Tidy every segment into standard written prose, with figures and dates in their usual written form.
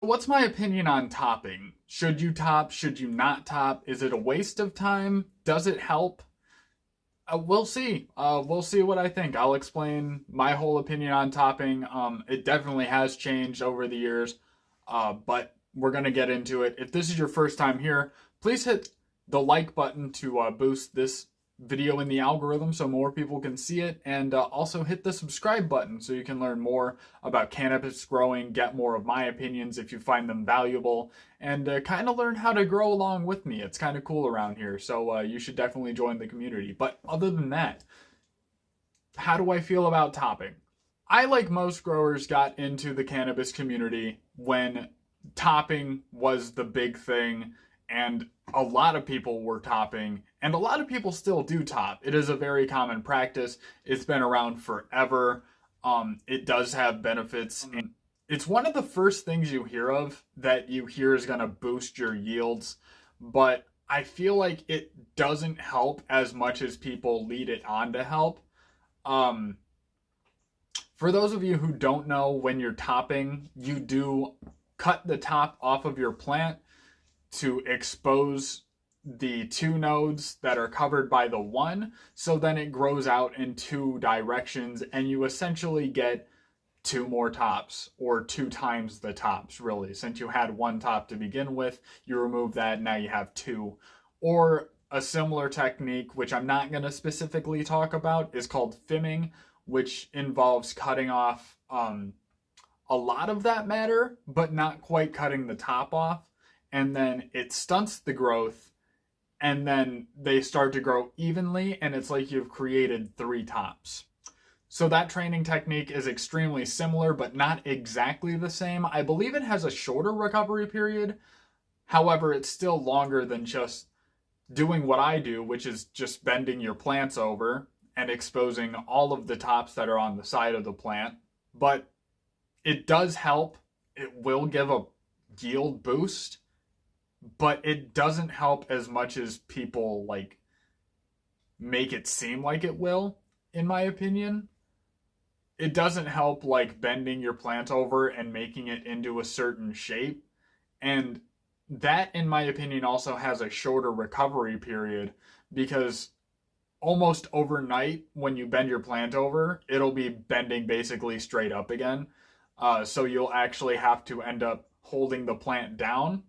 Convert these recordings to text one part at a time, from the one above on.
What's my opinion on topping? Should you top? Should you not top? Is it a waste of time? Does it help? We'll see. We'll see what I think. I'll explain my whole opinion on topping. It definitely has changed over the years, but we're gonna get into it. If this is your first time here, please hit the like button to boost this video in the algorithm so more people can see it, and also hit the subscribe button so you can learn more about cannabis growing, get more of my opinions if you find them valuable, and kind of learn how to grow along with me. It's kind of cool around here, so you should definitely join the community. But other than that, how do I feel about topping? I, like most growers, got into the cannabis community when topping was the big thing, and a lot of people were topping, and a lot of people still do top. It is a very common practice. It's been around forever. It does have benefits, and it's one of the first things you hear of that you hear is going to boost your yields, but I feel like it doesn't help as much as people lead it on to help. Um, for those of you who don't know, when you're topping, you do cut the top off of your plant to expose the two nodes that are covered by the one, so then it grows out in two directions and you essentially get two more tops, or two times the tops, really. Since you had one top to begin with, you remove that, now you have two. Or a similar technique, which I'm not going to specifically talk about, is called fimming, which involves cutting off a lot of that matter, but not quite cutting the top off. And then it stunts the growth, and then they start to grow evenly, and it's like you've created three tops. So that training technique is extremely similar, but not exactly the same. I believe it has a shorter recovery period. However, it's still longer than just doing what I do, which is just bending your plants over and exposing all of the tops that are on the side of the plant. But it does help. It will give a yield boost, but it doesn't help as much as people like make it seem like it will, in my opinion. It doesn't help like bending your plant over and making it into a certain shape. And that, in my opinion, also has a shorter recovery period, because almost overnight, when you bend your plant over, it'll be bending basically straight up again. So you'll actually have to end up holding the plant down.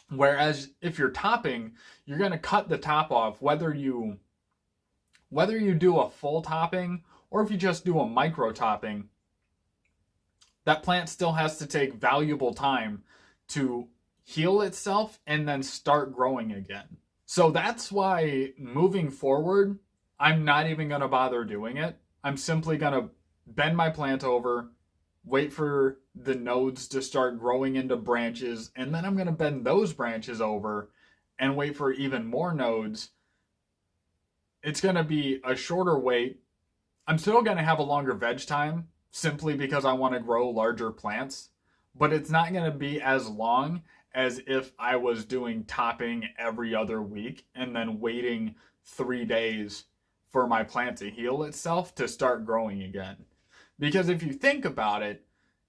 Whereas if you're topping, you're going to cut the top off, whether you do a full topping or if you just do a micro topping. That plant still has to take valuable time to heal itself and then start growing again. So that's why moving forward, I'm not even going to bother doing it. I'm simply going to bend my plant over, wait for the nodes to start growing into branches, and then I'm going to bend those branches over and wait for even more nodes. It's going to be a shorter wait. I'm still going to have a longer veg time simply because I want to grow larger plants, but it's not going to be as long as if I was doing topping every other week and then waiting 3 days for my plant to heal itself to start growing again. Because if you think about it,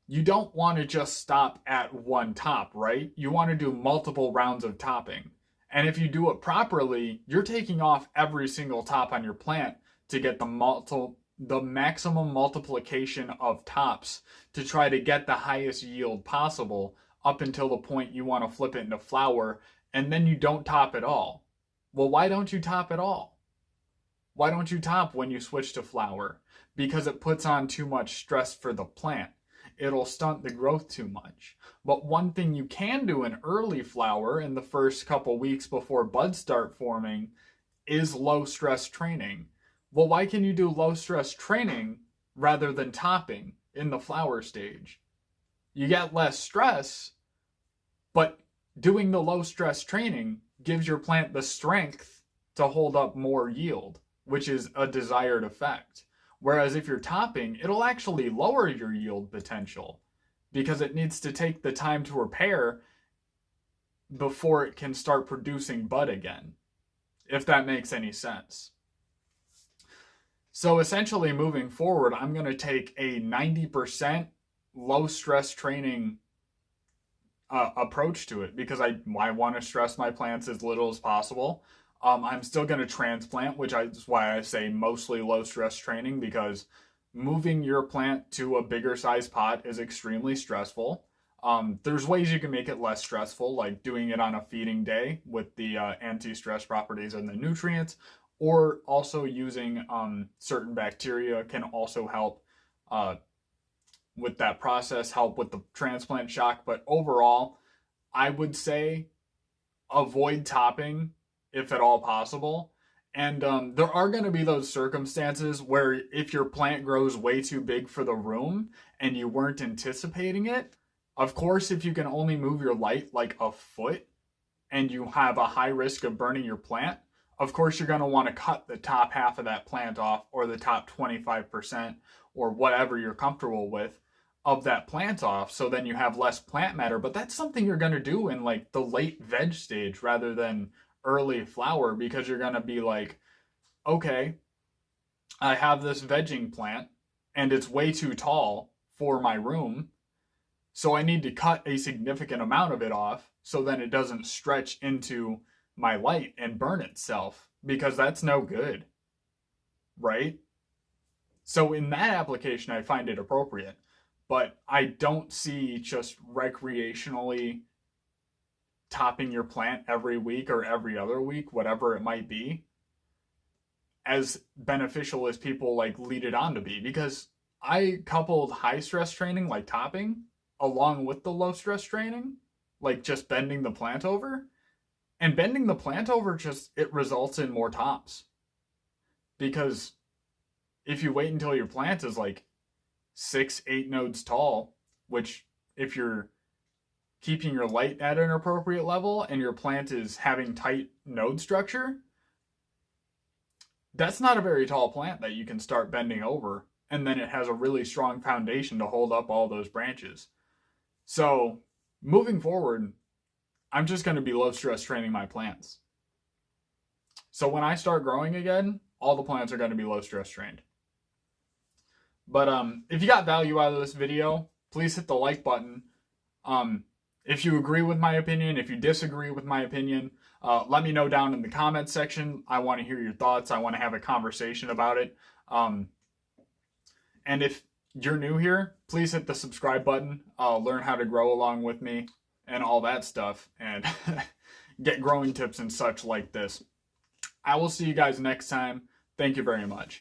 you don't want to just stop at one top, right? You want to do multiple rounds of topping. And if you do it properly, you're taking off every single top on your plant to get the maximum multiplication of tops to try to get the highest yield possible up until the point you want to flip it into flower, and then you don't top at all. Well, why don't you top at all? Why don't you top when you switch to flower? Because it puts on too much stress for the plant. It'll stunt the growth too much. But one thing you can do in early flower, in the first couple weeks before buds start forming, is low stress training. Well, why can you do low stress training rather than topping in the flower stage? You get less stress, but doing the low stress training gives your plant the strength to hold up more yield, which is a desired effect. Whereas if you're topping, it'll actually lower your yield potential because it needs to take the time to repair before it can start producing bud again, if that makes any sense. So essentially, moving forward, I'm going to take a 90% low stress training approach to it, because I want to stress my plants as little as possible. I'm still going to transplant, which is why I say mostly low stress training, because moving your plant to a bigger size pot is extremely stressful. There's ways you can make it less stressful, like doing it on a feeding day with the anti-stress properties and the nutrients, or also using certain bacteria can also help with that process, help with the transplant shock. But overall, I would say avoid topping if at all possible. And there are going to be those circumstances where if your plant grows way too big for the room and you weren't anticipating it, of course, if you can only move your light like a foot and you have a high risk of burning your plant, of course you're going to want to cut the top half of that plant off, or the top 25%, or whatever you're comfortable with of that plant off, so then you have less plant matter. But that's something you're going to do in like the late veg stage rather than early flower, because you're going to be like, okay, I have this vegging plant and it's way too tall for my room, so I need to cut a significant amount of it off so then it doesn't stretch into my light and burn itself, because that's no good, right? So in that application, I find it appropriate, but I don't see just recreationally topping your plant every week or every other week, whatever it might be, as beneficial as people like lead it on to be. Because I coupled high stress training like topping along with the low stress training, like just bending the plant over. And bending the plant over, just, it results in more tops. Because if you wait until your plant is like 6-8 nodes tall, which if you're keeping your light at an appropriate level and your plant is having tight node structure, that's not a very tall plant that you can start bending over, and then it has a really strong foundation to hold up all those branches. So moving forward, I'm just going to be low stress training my plants. So when I start growing again, all the plants are going to be low stress trained. But if you got value out of this video, please hit the like button. If you agree with my opinion, if you disagree with my opinion, let me know down in the comments section. I want to hear your thoughts. I want to have a conversation about it. And if you're new here, please hit the subscribe button. Learn how to grow along with me and all that stuff, and get growing tips and such like this. I will see you guys next time. Thank you very much.